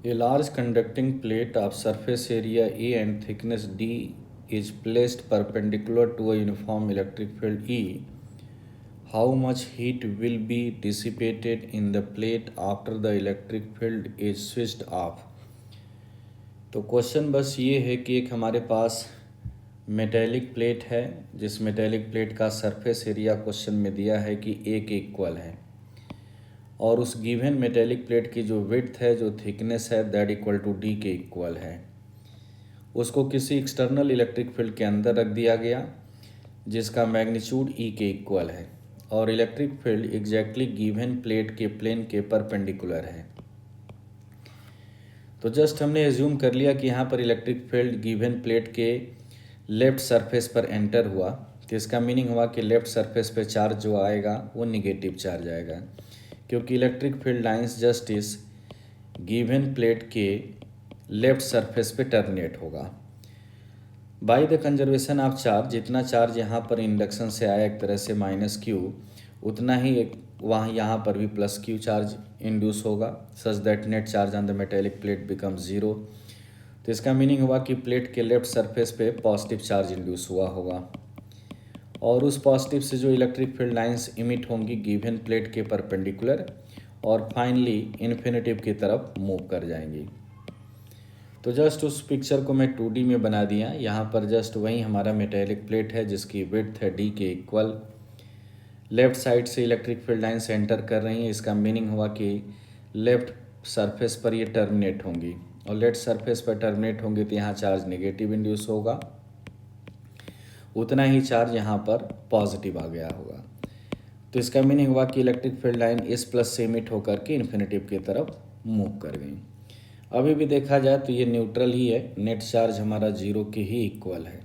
A large conducting plate of surface area A and thickness D is placed perpendicular to a uniform electric field E. How much heat will be dissipated in the plate after the electric field is switched off? तो question बस ये है कि एक हमारे पास metallic plate है, जिस metallic plate का सरफेस एरिया क्वेश्चन में दिया है कि ए के इक्वल है, और उस गिवन मेटेलिक प्लेट की जो विड्थ है, जो थिकनेस है, दैट इक्वल टू डी के इक्वल है। उसको किसी एक्सटर्नल इलेक्ट्रिक फील्ड के अंदर रख दिया गया जिसका मैग्नीट्यूड ई के इक्वल है, और electric field exactly given plate के प्लेन के परपेंडिकुलर है। तो जस्ट हमने एज्यूम कर लिया कि यहाँ पर इलेक्ट्रिक फील्ड गिवन प्लेट के लेफ्ट सरफेस पर एंटर हुआ, तो इसका मीनिंग हुआ कि लेफ्ट सरफेस पे चार्ज जो आएगा वो निगेटिव चार्ज आएगा, क्योंकि इलेक्ट्रिक फील्ड लाइंस जस्ट इस गिवन प्लेट के लेफ्ट सरफेस पे टर्मिनेट होगा। By the conservation of charge, जितना चार्ज यहाँ पर इंडक्शन से आया एक तरह से माइनस क्यू, उतना ही एक वहाँ यहाँ पर भी प्लस क्यू चार्ज इंड्यूस होगा, such that net charge on the metallic plate become zero. तो इसका मीनिंग हुआ कि प्लेट के लेफ्ट सरफेस पे पॉजिटिव चार्ज इंड्यूस हुआ होगा, और उस पॉजिटिव से जो इलेक्ट्रिक फील्ड लाइंस इमिट होंगी गिवन प्लेट के परपेंडिकुलर, और फाइनली इन्फिनिटिव की तरफ मूव कर जाएंगी। तो जस्ट उस पिक्चर को मैं 2D में बना दिया। यहाँ पर जस्ट वही हमारा मेटेलिक प्लेट है जिसकी विड्थ है डी के इक्वल। लेफ्ट साइड से इलेक्ट्रिक फील्ड लाइंस एंटर कर रही हैं, इसका मीनिंग हुआ कि लेफ्ट सरफेस पर ये टर्मिनेट होंगी, और लेफ्ट सरफेस पर टर्मिनेट होंगी तो यहाँ चार्ज नेगेटिव इंड्यूस होगा, उतना ही चार्ज यहाँ पर पॉजिटिव आ गया होगा। तो इसका मीनिंग हुआ कि इलेक्ट्रिक फील्ड लाइन इस प्लस से इमिट होकर के इन्फिनिटिव की तरफ मूव कर गई। अभी भी देखा जाए तो ये न्यूट्रल ही है, नेट चार्ज हमारा जीरो के ही इक्वल है,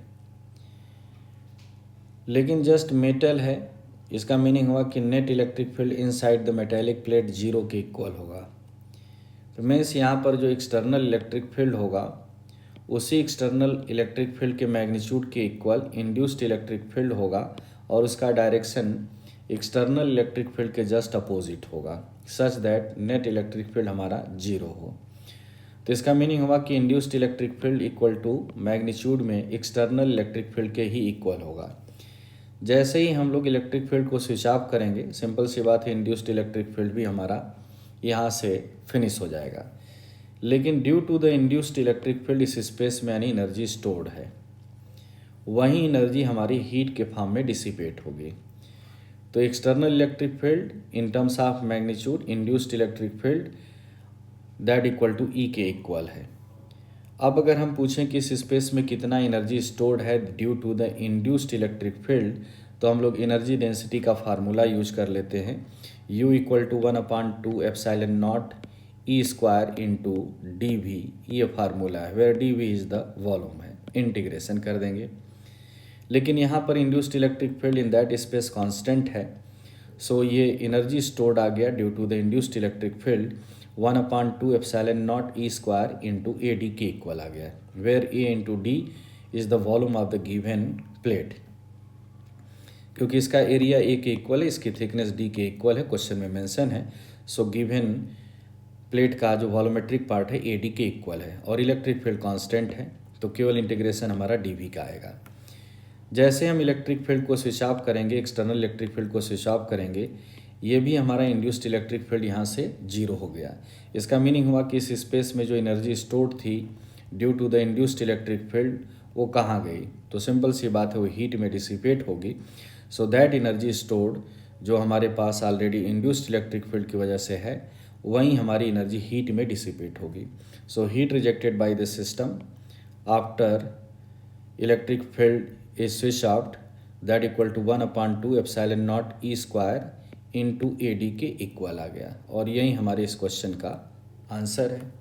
लेकिन जस्ट मेटल है, इसका मीनिंग हुआ कि net electric field inside the metallic plate zero के इक्वल होगा। तो मीन्स यहाँ पर जो एक्सटर्नल इलेक्ट्रिक फील्ड होगा उसी एक्सटर्नल इलेक्ट्रिक फील्ड के मैग्नीट्यूड के इक्वल इंड्यूस्ड इलेक्ट्रिक फील्ड होगा, और उसका डायरेक्शन एक्सटर्नल इलेक्ट्रिक फील्ड के जस्ट अपोजिट होगा, such that net electric field हमारा जीरो हो। तो इसका मीनिंग हुआ कि induced electric field equal to magnitude में एक्सटर्नल इलेक्ट्रिक फील्ड के ही इक्वल होगा। जैसे ही हम लोग इलेक्ट्रिक फील्ड को स्विच ऑफ करेंगे, सिंपल सी बात है, इंड्यूस्ड इलेक्ट्रिक फील्ड भी हमारा यहाँ से फिनिश हो जाएगा। लेकिन due to the induced electric field इस स्पेस में यानी एनर्जी स्टोर्ड है, वही एनर्जी हमारी हीट के फॉर्म में डिसिपेट होगी। तो external electric field in terms of magnitude induced electric field that equal to E के इक्वल है। अब अगर हम पूछें कि इस स्पेस में कितना एनर्जी स्टोर्ड है due to the induced electric field, तो हम लोग एनर्जी डेंसिटी का फार्मूला यूज कर लेते हैं, U equal to 1/2 epsilon naught E square into D V, ये फार्मूला है, where D V is the volume है, इंटीग्रेशन कर देंगे। लेकिन यहाँ पर induced electric field in that space constant है, सो ये एनर्जी स्टोर्ड आ गया due to the induced electric field 1/2 epsilon naught E square into A D के इक्वल आ गया, where A into D is the volume of the given plate. क्योंकि इसका area A के इक्वल है, इसकी थिकनेस डी के इक्वल है, क्वेश्चन में मेंशन है, सो गिवन प्लेट का जो वॉल्यूमेट्रिक पार्ट है ए डी के इक्वल है, और इलेक्ट्रिक फील्ड कांस्टेंट है, तो केवल इंटीग्रेशन हमारा डी वी का आएगा। जैसे हम इलेक्ट्रिक फील्ड को स्विच ऑफ करेंगे, एक्सटर्नल इलेक्ट्रिक फील्ड को स्विच ऑफ करेंगे, ये भी हमारा इंड्यूस्ड इलेक्ट्रिक फील्ड यहाँ से जीरो हो गया। इसका मीनिंग हुआ कि इस स्पेस में जो एनर्जी स्टोर्ड थी due to the induced electric field, वो कहाँ गई? तो सिंपल सी बात है, वो हीट में डिसिपेट होगी। सो दैट एनर्जी स्टोर्ड जो हमारे पास ऑलरेडी इंड्यूस्ड इलेक्ट्रिक फील्ड की वजह से है, वहीं हमारी एनर्जी हीट में डिसिपेट होगी। So heat rejected by the system after electric field is switch off that equal to 1/2 epsilon naught E square into A D के इक्वल आ गया, और यही हमारे इस क्वेश्चन का आंसर है।